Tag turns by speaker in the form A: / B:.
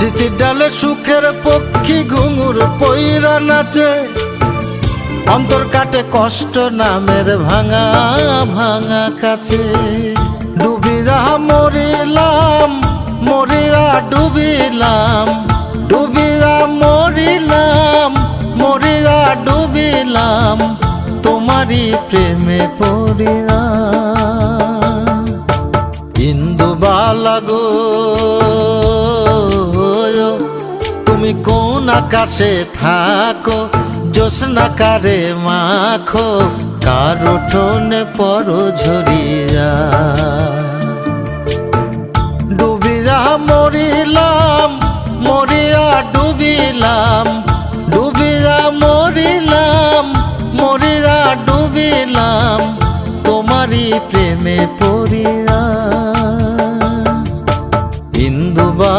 A: স্মৃতির ডালে সুখের পক্ষী ঘুঙুর পইরা নাচে, অন্তর কাটে কষ্ট নামের ভাঙা ভাঙা কাছে। ডুবিয়া মরিলাম মরিয়া ডুবিলাম, ডুবিয়া মরিলাম মরিয়া ডুবিলাম, তোমারই প্রেমে পড়িয়া। ইন্দুবালা গো তুমি কোন আকাশে থাকো, জ্যোৎস্না কারে মাখো, কার উঠোনে পরো ঝরিয়া। ডুবিয়া মরিলাম মরিয়া ডুবিলাম, ডুবিয়া মরিলাম মরিয়া ডুবিলাম, তোমারই প্রেমে পড়িয়া।